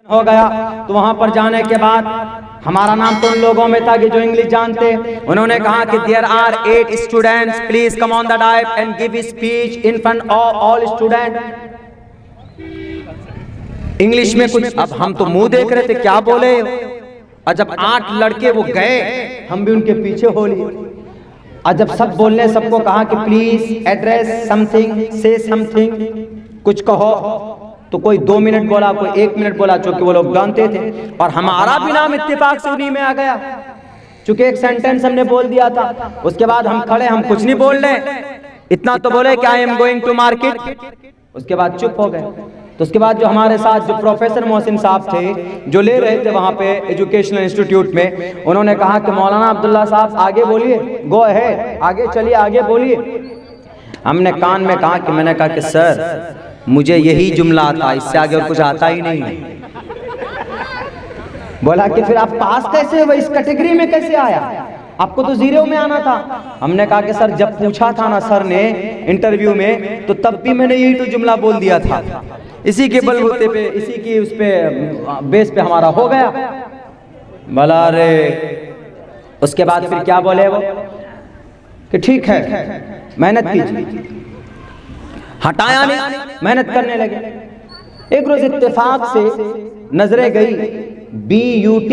हो गया। तो वहां पर जाने के बाद हमारा नाम तो उन लोगों में था कि जो इंग्लिश जानते। उन्होंने कहा कि there are 8 students, please come on the dive and give speech in front of all student. English में कुछ, अब हम तो मुंह देख रहे थे क्या बोले। और जब 8 लड़के वो गए, हम भी उनके पीछे हो लिए। और जब सब बोलने, सबको कहा कि प्लीज एड्रेस समथिंग, से समथिंग, कुछ कहो। तो कोई 2 मिनट बोला, कोई 1 मिनट बोला, चूंकि वो लोग जानते थे। और हमारा भी नाम इत्तेफाक से उन्हीं में आ गया, चूंकि एक सेंटेंस हमने बोल दिया था। उसके बाद हम खड़े, हम कुछ नहीं बोल रहे, इतना तो बोले कि I am going to market. उसके बाद चुप हो गए। तो उसके बाद जो हमारे साथ जो प्रोफेसर मोहसिन साहब थे, जो ले रहे थे वहां पे एजुकेशनल इंस्टीट्यूट में, उन्होंने कहा कि मौलाना अब्दुल्ला साहब आगे बोलिए, गो अहेड, आगे चलिए, आगे बोलिए। हमने कान में कहा कि, मैंने कहा कि सर मुझे यही जुमला आता, इससे आगे और कुछ आता ही नहीं है। बोला कि फिर आप पास कैसे हुए, इस कैटेगरी में कैसे आया, आपको तो 0 में आना था। हमने कहा कि सर जब पूछा था ना सर ने इंटरव्यू में, तो तब भी मैंने यही तो जुमला बोल दिया था। इसी के बलबूते पे, इसी की उस पे बेस पे हमारा हो गया। भला रे। उसके बाद फिर क्या बोले वो कि ठीक है मेहनत कीजिए। हटाया नहीं, मेहनत करने लगे। एक रोज इत्तेफाक से नजरें गई, BUT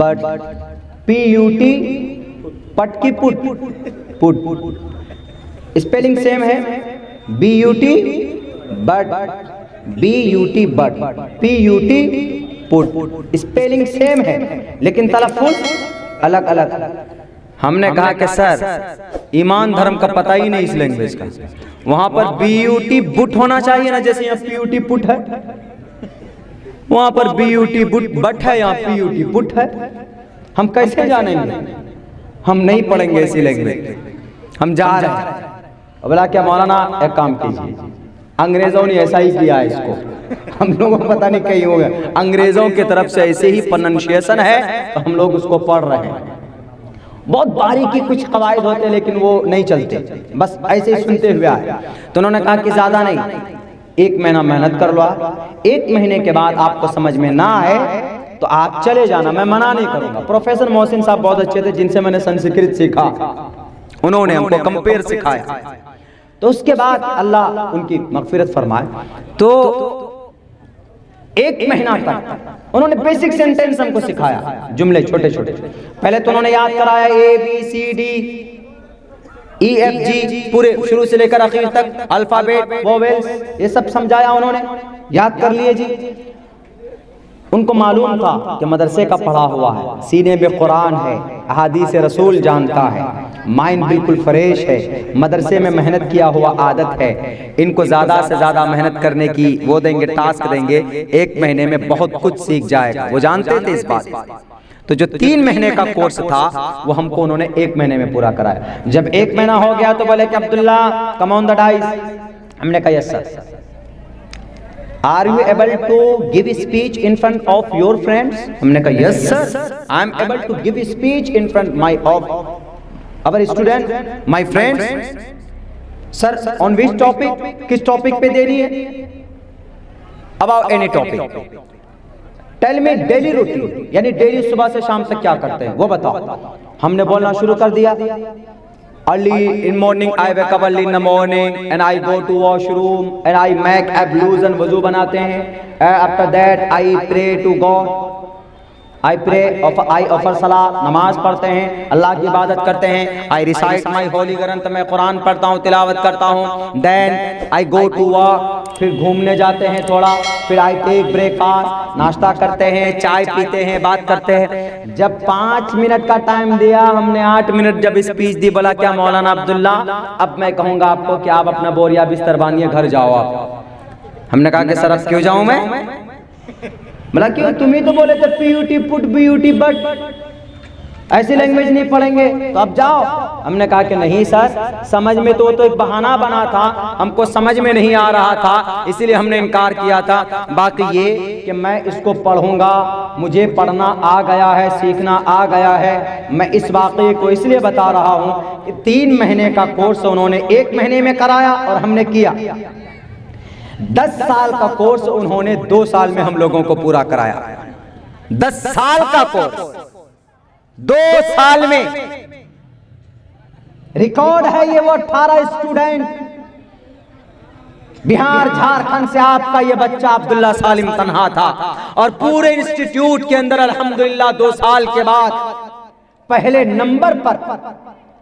बट, PUT पट की पुट, स्पेलिंग सेम है। BUT but, BUT but, PUT put, spelling same है लेकिन तलफ्फुज़ अलग अलग। हमने कहा कि सर ईमान धर्म का पता ही नहीं इस लैंग्वेज का। वहां पर BUT बुट होना चाहिए ना, जैसे यहाँ PUT पुट है, वहां पर BUT बुट बट है, यहाँ PUT पुट है। हम कैसे जानेंगे, हम नहीं पढ़ेंगे ऐसी लैंग्वेज। हम जा रहे हैं। बोला क्या मौलाना एक काम कीजिए, अंग्रेजों ने ऐसा ही किया है इसको, हम लोगों को पता नहीं कहीं हो गया, अंग्रेजों की तरफ से ऐसे ही प्रोनंसिएशन है, तो हम लोग उसको पढ़ रहे हैं। बहुत बारीकी कुछ कवायद होते हैं लेकिन वो नहीं चलते, बस ऐसे ही सुनते हुए आए। तो उन्होंने कहा कि ज्यादा नहीं, 1 महीना मेहनत कर लो। 1 महीने के बाद आपको समझ में ना आए तो आप चले जाना, मैं मना नहीं करूंगा। प्रोफेसर मोहसिन साहब बहुत अच्छे थे, जिनसे मैंने संस्कृत सीखा, उन्होंने हमको कंपेयर सिखाया। तो उसके बाद अल्लाह उनकी मगफिरत फरमाए। तो 1 महीना तक उन्होंने बेसिक सेंटेंस हमको सिखाया, जुमले छोटे छोटे। पहले तो उन्होंने याद कराया ABCD EFG, पूरे शुरू से लेकर आखिर तक अल्फाबेट, वोवेल्स, ये सब समझाया उन्होंने, याद कर लिए जी। उनको मालूम था कि मदरसे का पढ़ा हुआ है, सीने में कुरान है, अहादीस रसूल जानता है, माइंड बिल्कुल फ्रेश है, मदरसे में मेहनत किया हुआ आदत है। इनको ज्यादा से ज्यादा मेहनत करने की वो देंगे, टास्क देंगे, 1 महीने में बहुत कुछ सीख जाएगा। वो जानते थे इस बात। तो जो 3 महीने का कोर्स था वो हमको उन्होंने 1 महीने में पूरा कराया। जब 1 महीना हो गया तो बोले कि अब्दुल्ला कम ऑन द डाइस। हमने कहा yes sir. Are you able to give speech in front of your friends? हमने कहा yes sir, I am able to give speech in front of our student, my friends. Sir, on which topic? किस topic पे दे रही है? About any topic. Tell me daily routine, यानी daily सुबह से शाम तक क्या करते हैं वो बताओ। हमने बोलना शुरू कर दिया। Early in morning I wake up early in the morning and I go to washroom and I make ablution, वजू बनाते हैं। After that I pray to God, I pray, I offer सलाह, नमाज पढ़ते हैं, अल्लाह की इबादत करते हैं। I recite my holy ग्रंथ, मैं कुरान पढ़ता हूँ, तिलावत करता हूँ। Then I go to walk, फिर घूमने जाते हैं थोड़ा। फिर I take breakfast, नाश्ता करते हैं, चाय पीते हैं, बात करते हैं। जब 5 मिनट का टाइम दिया, हमने 8 मिनट जब स्पीच दी, बोला क्या मौलाना अब्दुल्ला अब मैं कहूँगा आपको कि आप अपना बोरिया बिस्तर बांधिए, घर जाओ आप। हमने कहा कि सर अब क्यों जाऊँ मैं? बोला क्यों, तुम ही तो बोले थे PUT पुट, BUT बट, ऐसी लैंग्वेज नहीं पढ़ेंगे तो अब जाओ। हमने कहा कि नहीं सर, समझ में तो एक बहाना बना था, हमको समझ में नहीं आ रहा था, इसीलिए हमने इनकार किया था। बाकी ये कि मैं इसको पढ़ूंगा, मुझे पढ़ना आ गया है, सीखना आ गया है। मैं इस वाक़े को इसलिए बता रहा हूँ कि 3 महीने का कोर्स उन्होंने 1 महीने में कराया और हमने किया। 10 साल का कोर्स उन्होंने 2 साल में हम लोगों को पूरा कराया। 10 साल का कोर्स 2 साल में। रिकॉर्ड है ये। वो 18 स्टूडेंट बिहार झारखंड से आपका ये बच्चा अब्दुल्ला सालिम तन्हा था, और पूरे इंस्टीट्यूट के अंदर अल्हम्दुलिल्लाह 2 साल के बाद पहले नंबर पर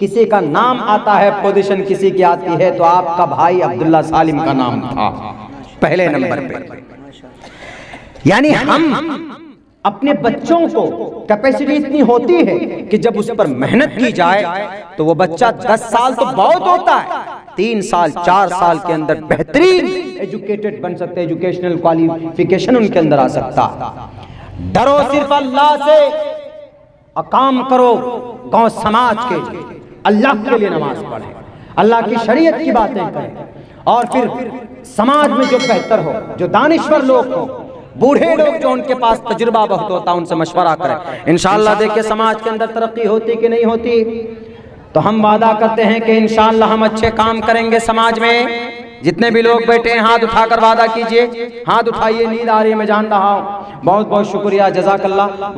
किसी का नाम आता है, पोजीशन किसी की आती है, तो आपका भाई अब्दुल्ला सालिम का नाम था पहले नंबर पे। यानी हम अपने बच्चों को कैपेसिटी इतनी होती है कि जब उस पर मेहनत की जाए तो वो बच्चा 10 साल तो बहुत होता है, 3 साल 4 साल के अंदर बेहतरीन एजुकेटेड बन सकते हैं, एजुकेशनल क्वालिफिकेशन उनके अंदर आ सकता। डरो सिर्फ अल्लाह से और काम करो गांव समाज के, अल्लाह के लिए नमाज पढ़ें, अल्लाह की शरीयत की बातें करें, और फिर समाज में जो बेहतर हो, जो दानिश्वर लोग हो, बूढ़े लोग जो उनके पास तजुर्बा बहुत होता, उनसे मशवरा करें। इंशाअल्लाह देखिए समाज के अंदर तरक्की होती कि नहीं होती। तो हम वादा करते हैं कि इंशाअल्लाह हम अच्छे काम करेंगे समाज में। जितने भी लोग बैठे हैं हाथ उठाकर वादा कीजिए। हाथ उठाइए, नींद आ रही है मैं जान रहा हूँ। बहुत बहुत शुक्रिया, जज़ाकल्लाह।